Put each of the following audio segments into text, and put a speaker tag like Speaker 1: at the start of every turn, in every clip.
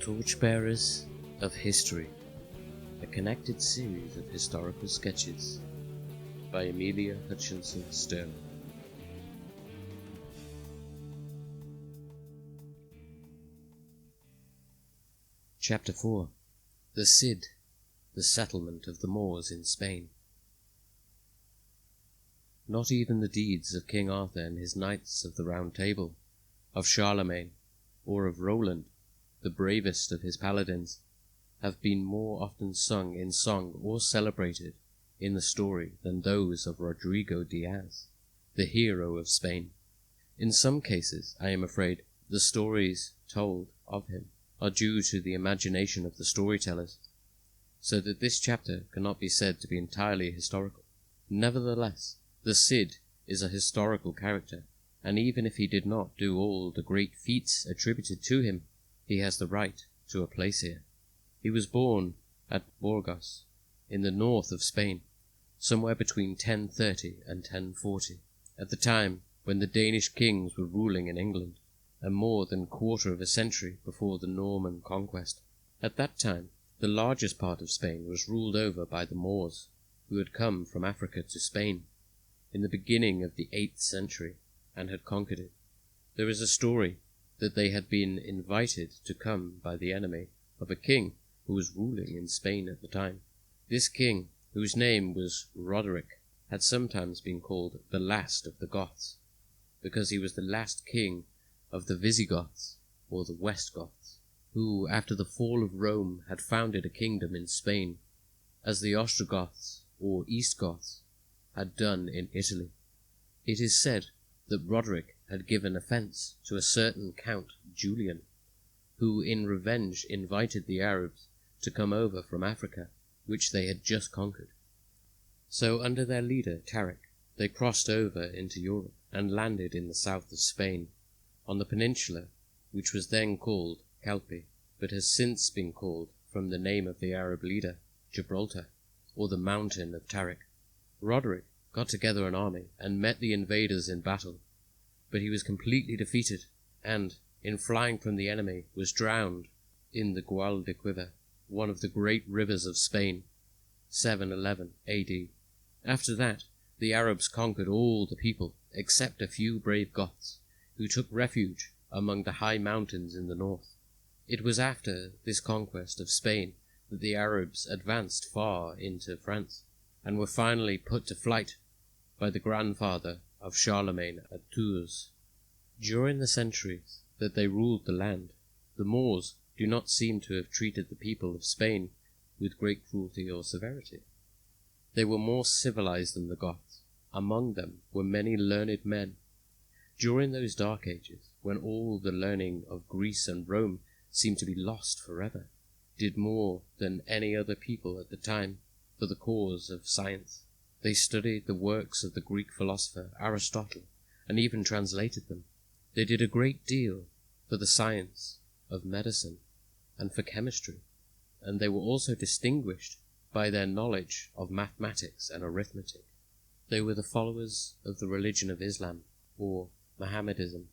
Speaker 1: Torchbearers of History, a connected series of historical sketches by Amelia Hutchinson Stirling. Chapter 4. The Cid, the settlement of the Moors in Spain. Not even the deeds of King Arthur and his knights of the Round Table, of Charlemagne, or of Roland, the bravest of his paladins, have been more often sung in song or celebrated in the story than those of Rodrigo Diaz, the hero of Spain. In some cases, I am afraid, the stories told of him are due to the imagination of the storytellers, so that this chapter cannot be said to be entirely historical. Nevertheless, the Cid is a historical character, and even if he did not do all the great feats attributed to him, he has the right to a place here. He was born at Burgos, in the north of Spain, somewhere between 1030 and 1040, at the time when the Danish kings were ruling in England, and more than a quarter of a century before the Norman conquest. At that time, the largest part of Spain was ruled over by the Moors, who had come from Africa to Spain in the beginning of the 8th century and had conquered it. There is a story that they had been invited to come by the enemy of a king who was ruling in Spain at the time. This king, whose name was Roderick, had sometimes been called the last of the Goths, because he was the last king of the Visigoths, or the West Goths, who, after the fall of Rome, had founded a kingdom in Spain, as the Ostrogoths, or East Goths, had done in Italy. It is said that Roderick had given offence to a certain Count Julian, who in revenge invited the Arabs to come over from Africa, which they had just conquered. So under their leader Tarik, they crossed over into Europe and landed in the south of Spain, on the peninsula which was then called Calpe, but has since been called, from the name of the Arab leader, Gibraltar, or the mountain of Tarik. Roderick got together an army and met the invaders in battle, but he was completely defeated, and, in flying from the enemy, was drowned in the Guadalquivir, one of the great rivers of Spain, 711 AD. After that, the Arabs conquered all the people, except a few brave Goths, who took refuge among the high mountains in the north. It was after this conquest of Spain that the Arabs advanced far into France, and were finally put to flight by the grandfather of Charlemagne at Tours. During the centuries that they ruled the land, the Moors do not seem to have treated the people of Spain with great cruelty or severity. They were more civilized than the Goths. Among them were many learned men. During those dark ages, when all the learning of Greece and Rome seemed to be lost forever, did more than any other people at the time for the cause of science. They studied the works of the Greek philosopher Aristotle, and even translated them. They did a great deal for the science of medicine and for chemistry, and they were also distinguished by their knowledge of mathematics and arithmetic. They were the followers of the religion of Islam, or Mohammedanism,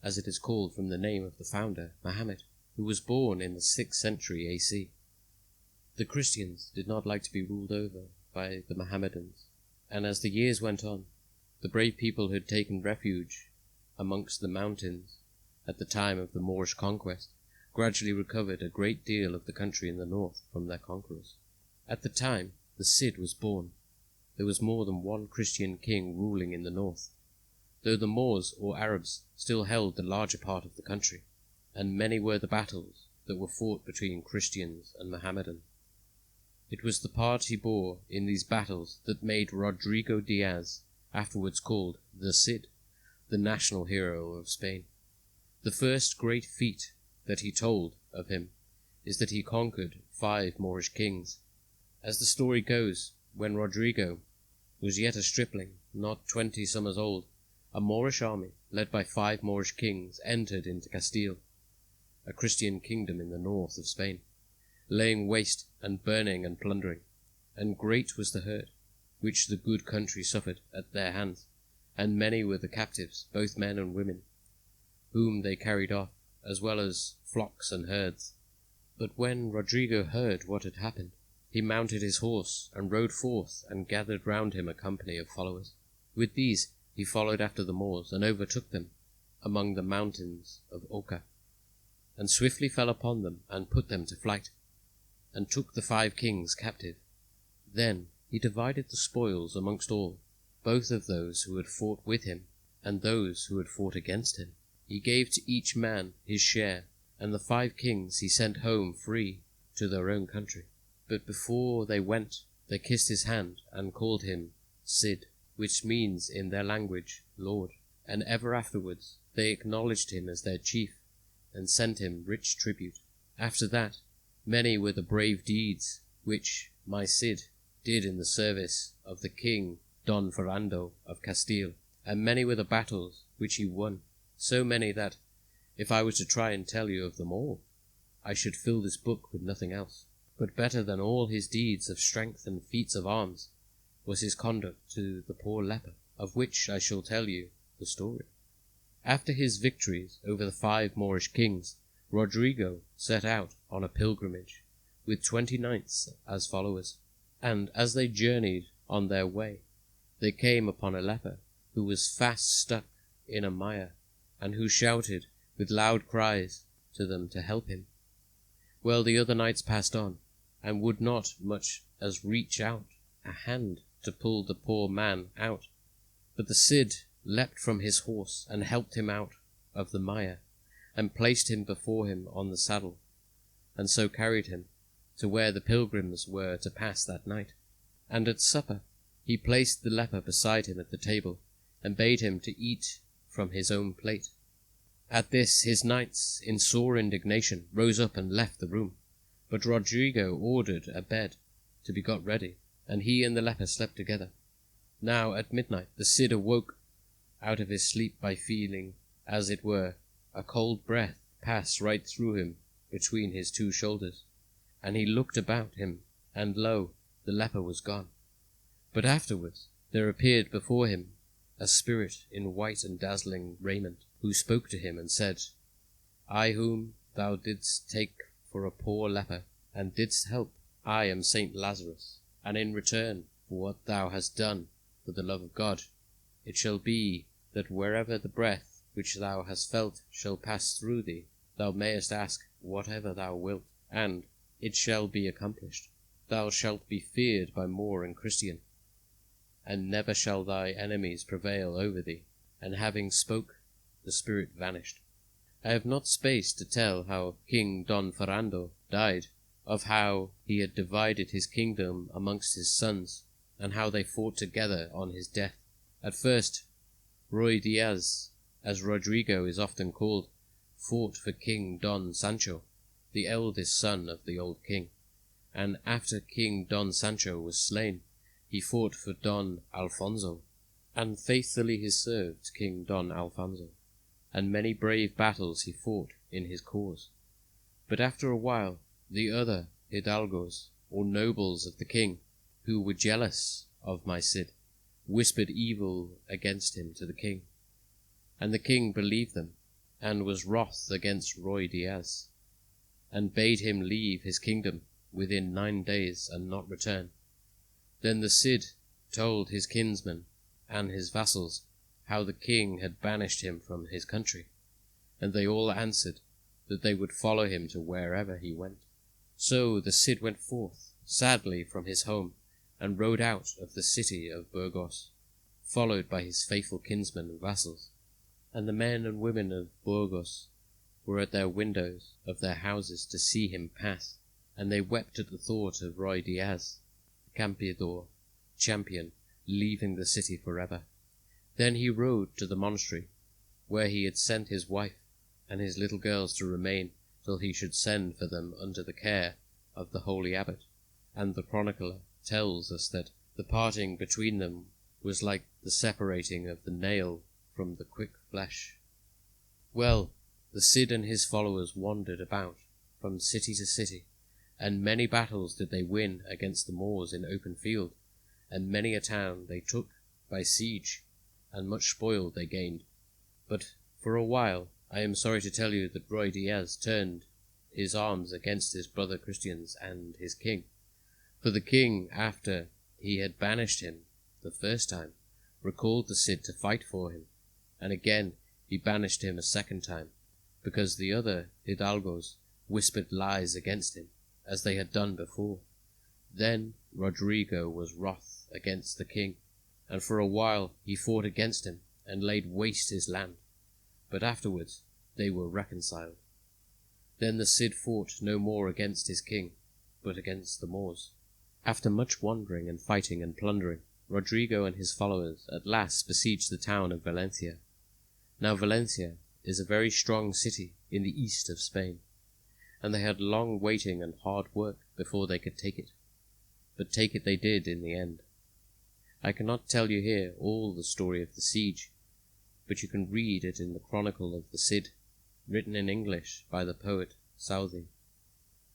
Speaker 1: as it is called from the name of the founder, Muhammad, who was born in the 6th century AC. The Christians did not like to be ruled over by the Mohammedans, and as the years went on, the brave people who had taken refuge amongst the mountains at the time of the Moorish conquest gradually recovered a great deal of the country in the north from their conquerors. At the time the Cid was born, there was more than one Christian king ruling in the north, though the Moors or Arabs still held the larger part of the country, and many were the battles that were fought between Christians and Mohammedans. It was the part he bore in these battles that made Rodrigo Diaz, afterwards called the Cid, the national hero of Spain. The first great feat that he told of him is that he conquered 5 Moorish kings. As the story goes, when Rodrigo was yet a stripling, not 20 summers old, a Moorish army, led by 5 Moorish kings, entered into Castile, a Christian kingdom in the north of Spain, laying waste and burning and plundering, and great was the hurt which the good country suffered at their hands, and many were the captives, both men and women, whom they carried off, as well as flocks and herds. But when Rodrigo heard what had happened, he mounted his horse and rode forth and gathered round him a company of followers. With these he followed after the Moors and overtook them among the mountains of Oca, and swiftly fell upon them and put them to flight, and took the 5 kings captive. Then he divided the spoils amongst all, both of those who had fought with him and those who had fought against him. He gave to each man his share, and the 5 kings he sent home free to their own country. But before they went, they kissed his hand and called him Cid, which means in their language, Lord. And ever afterwards they acknowledged him as their chief, and sent him rich tribute. After that, many were the brave deeds which my Cid did in the service of the King Don Ferrando of Castile, and many were the battles which he won, so many that, if I was to try and tell you of them all, I should fill this book with nothing else. But better than all his deeds of strength and feats of arms was his conduct to the poor leper, of which I shall tell you the story. After his victories over the 5 Moorish kings, Rodrigo set out on a pilgrimage with 20 knights as followers, and as they journeyed on their way, they came upon a leper who was fast stuck in a mire, and who shouted with loud cries to them to help him. Well, the other knights passed on, and would not much as reach out a hand to pull the poor man out. But the Cid leapt from his horse and helped him out of the mire, and placed him before him on the saddle, and so carried him to where the pilgrims were to pass that night. And at supper he placed the leper beside him at the table, and bade him to eat from his own plate. At this his knights, in sore indignation, rose up and left the room. But Rodrigo ordered a bed to be got ready, and he and the leper slept together. Now at midnight the Cid awoke out of his sleep by feeling, as it were, a cold breath pass right through him between his 2 shoulders, and he looked about him, and lo, the leper was gone. But afterwards there appeared before him a spirit in white and dazzling raiment, who spoke to him and said, I whom thou didst take for a poor leper, and didst help, I am Saint Lazarus, and in return for what thou hast done for the love of God, it shall be that wherever the breath which thou hast felt shall pass through thee, thou mayest ask whatever thou wilt, and it shall be accomplished. Thou shalt be feared by Moor and Christian, and never shall thy enemies prevail over thee. And having spoke, the spirit vanished. I have not space to tell how King Don Ferrando died, of how he had divided his kingdom amongst his sons, and how they fought together on his death. At first, Ruy Diaz, as Rodrigo is often called, fought for King Don Sancho, the eldest son of the old king, and after King Don Sancho was slain, he fought for Don Alfonso, and faithfully he served King Don Alfonso, and many brave battles he fought in his cause. But after a while, the other hidalgos, or nobles of the king, who were jealous of my Cid, whispered evil against him to the king, and the king believed them, and was wroth against Ruy Diaz, and bade him leave his kingdom within 9 days and not return. Then the Cid told his kinsmen and his vassals how the king had banished him from his country, and they all answered that they would follow him to wherever he went. So the Cid went forth sadly from his home, and rode out of the city of Burgos, followed by his faithful kinsmen and vassals. And the men and women of Burgos were at their windows of their houses to see him pass, and they wept at the thought of Ruy Diaz, the campeador, champion, leaving the city forever. Then he rode to the monastery, where he had sent his wife and his little girls to remain till he should send for them under the care of the holy abbot. And the chronicler tells us that the parting between them was like the separating of the nail from the quick flesh. Well, the Cid and his followers wandered about from city to city, and many battles did they win against the Moors in open field, and many a town they took by siege, and much spoil they gained. But for a while I am sorry to tell you that Ruy Diaz turned his arms against his brother Christians and his king. For the king, after he had banished him the first time, recalled the Cid to fight for him, and again he banished him a second time, because the other hidalgos whispered lies against him, as they had done before. Then Rodrigo was wroth against the king, and for a while he fought against him, and laid waste his land. But afterwards they were reconciled. Then the Cid fought no more against his king, but against the Moors. After much wandering and fighting and plundering, Rodrigo and his followers at last besieged the town of Valencia. Now Valencia is a very strong city in the east of Spain, and they had long waiting and hard work before they could take it. But take it they did in the end. I cannot tell you here all the story of the siege, but you can read it in the Chronicle of the Cid, written in English by the poet Southey,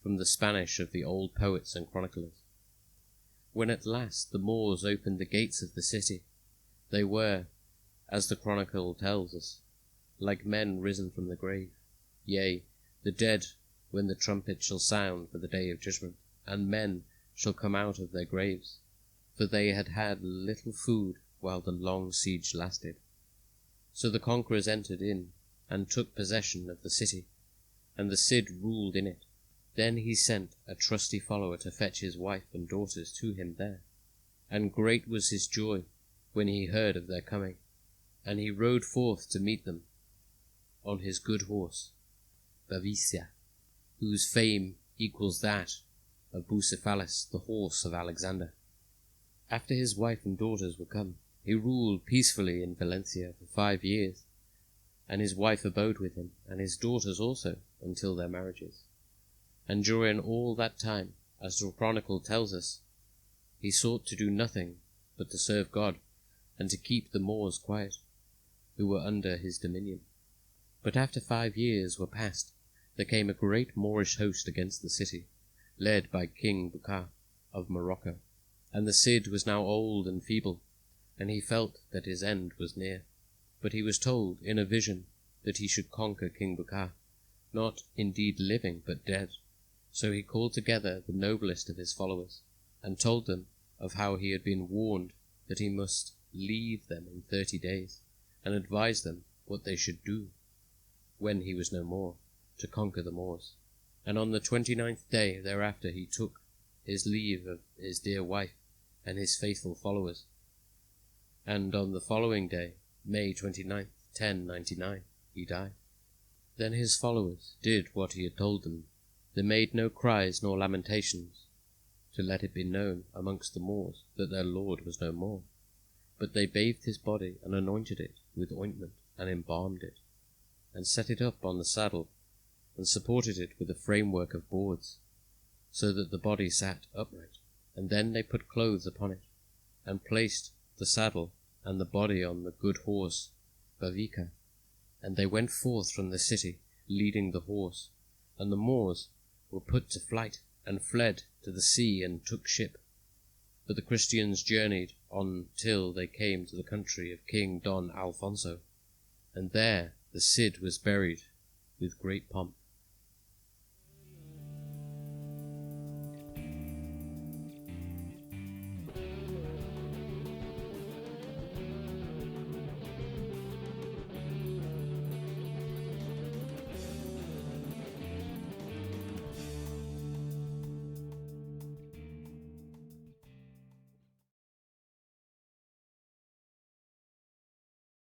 Speaker 1: from the Spanish of the old poets and chroniclers. When at last the Moors opened the gates of the city, they were, as the chronicle tells us, like men risen from the grave, yea, the dead when the trumpet shall sound for the day of judgment, and men shall come out of their graves, for they had had little food while the long siege lasted. So the conquerors entered in and took possession of the city, and the Cid ruled in it. Then he sent a trusty follower to fetch his wife and daughters to him there, and great was his joy when he heard of their coming, and he rode forth to meet them on his good horse, Bavicia, whose fame equals that of Bucephalus, the horse of Alexander. After his wife and daughters were come, he ruled peacefully in Valencia for 5 years, and his wife abode with him, and his daughters also, until their marriages. And during all that time, as the chronicle tells us, he sought to do nothing but to serve God, and to keep the Moors quiet, who were under his dominion. But after 5 years were past, there came a great Moorish host against the city, led by King Bucar of Morocco. And the Cid was now old and feeble, and he felt that his end was near. But he was told in a vision that he should conquer King Bucar, not indeed living, but dead. So he called together the noblest of his followers, and told them of how he had been warned that he must leave them in 30 days, and advised them what they should do, when he was no more, to conquer the Moors. And on the 29th day thereafter he took his leave of his dear wife and his faithful followers. And on the following day, May 29th, 1099, he died. Then his followers did what he had told them. They made no cries nor lamentations, to let it be known amongst the Moors that their lord was no more. But they bathed his body, and anointed it with ointment, and embalmed it, and set it up on the saddle, and supported it with a framework of boards, so that the body sat upright. And then they put clothes upon it, and placed the saddle and the body on the good horse Bavica, and they went forth from the city, leading the horse. And the Moors were put to flight, and fled to the sea, and took ship. But the Christians journeyed on till they came to the country of King Don Alfonso, and there the Cid was buried with great pomp.